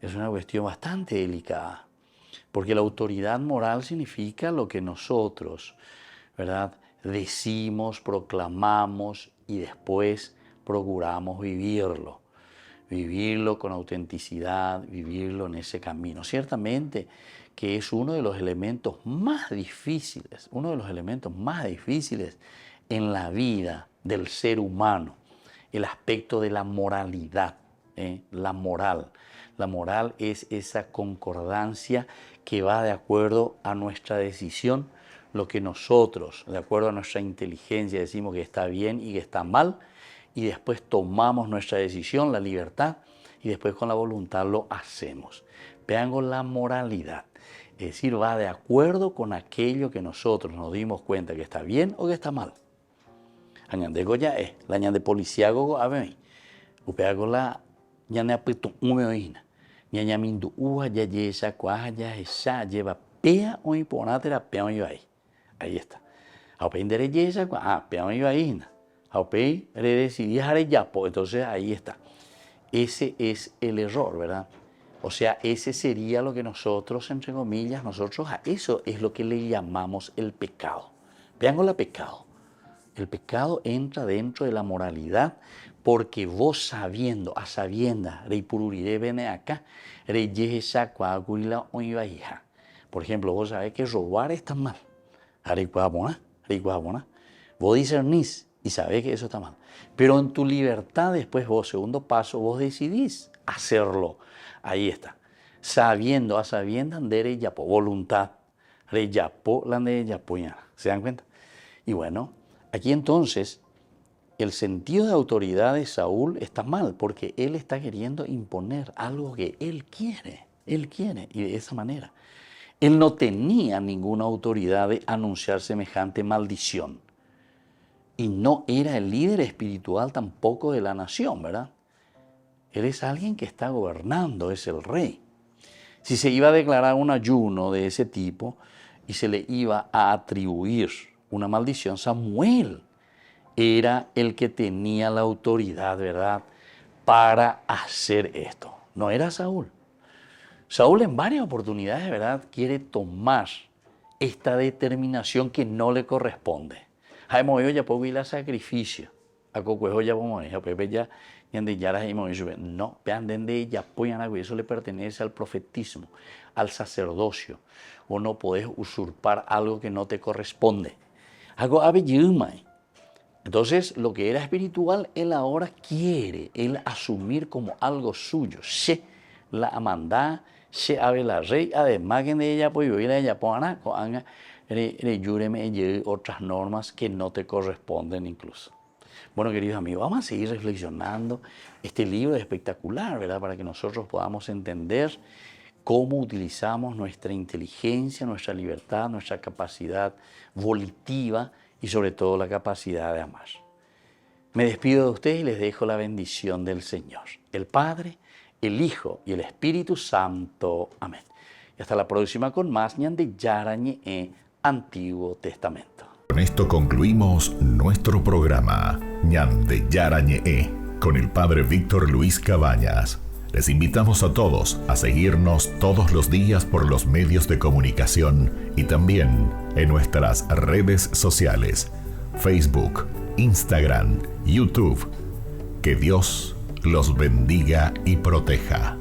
es una cuestión bastante delicada, porque la autoridad moral significa lo que nosotros, ¿verdad?, decimos, proclamamos y después procuramos vivirlo. Vivirlo con autenticidad, vivirlo en ese camino. Ciertamente que es uno de los elementos más difíciles, en la vida del ser humano, el aspecto de la moralidad, la moral. La moral es esa concordancia que va de acuerdo a nuestra decisión, lo que nosotros, de acuerdo a nuestra inteligencia, decimos que está bien y que está mal, y después tomamos nuestra decisión, la libertad, y después con la voluntad lo hacemos. Vean con la moralidad, es decir, va de acuerdo con aquello que nosotros nos dimos cuenta que está bien o que está mal. Añande goya la añade policiago a ver, upea con la ñane apeto umeoina, ñaña mindu uja ya yesa cuaja esa lleva pea o imponatera pea ahí está. Aupea indere yesa pea o Aupei redecidí yapo, entonces ahí está. Ese es el error, ¿verdad? O sea, ese sería lo que nosotros, entre comillas, a eso es lo que le llamamos el pecado. Vean con el pecado. El pecado entra dentro de la moralidad porque vos sabiendo, a sabiendas, rey pururide viene acá, rey yesa cuaguila o hija. Por ejemplo, vos sabés que robar está mal. Rey cuabona. Vos discernís y sabés que eso está mal. Pero en tu libertad después vos, segundo paso, vos decidís hacerlo. Ahí está. Sabiendo, a sabiendas, andere yapo, voluntad. Re yapo, la de yapo ya. ¿Se dan cuenta? Y bueno, aquí entonces, el sentido de autoridad de Saúl está mal, porque él está queriendo imponer algo que él quiere, y de esa manera. Él no tenía ninguna autoridad de anunciar semejante maldición. Y no era el líder espiritual tampoco de la nación, ¿verdad? Él es alguien que está gobernando, es el rey. Si se iba a declarar un ayuno de ese tipo y se le iba a atribuir una maldición, Samuel era el que tenía la autoridad, ¿verdad?, para hacer esto. No era Saúl. Saúl en varias oportunidades, ¿verdad?, quiere tomar esta determinación que no le corresponde. Jaime ya puedo ir a sacrificio. A cocuejo ya vamos a Pepe ya no, vean de ya apoyan algo y eso le pertenece al profetismo, al sacerdocio. Vos no podés usurpar algo que no te corresponde. Algo abellumay. Entonces, lo que era espiritual, él ahora quiere asumir como algo suyo. Se la amandá, se ave la rey, además que de ella pues yo ella pona con otras normas que no te corresponden incluso. Bueno, queridos amigos, vamos a seguir reflexionando. Este libro es espectacular, ¿verdad?, para que nosotros podamos entender cómo utilizamos nuestra inteligencia, nuestra libertad, nuestra capacidad volitiva y sobre todo la capacidad de amar. Me despido de ustedes y les dejo la bendición del Señor, el Padre, el Hijo y el Espíritu Santo. Amén. Y hasta la próxima con más Ñande Yarañe Antiguo Testamento. Con esto concluimos nuestro programa Ñande Yarañe con el Padre Víctor Luis Cabañas. Les invitamos a todos a seguirnos todos los días por los medios de comunicación y también en nuestras redes sociales, Facebook, Instagram, YouTube. Que Dios los bendiga y proteja.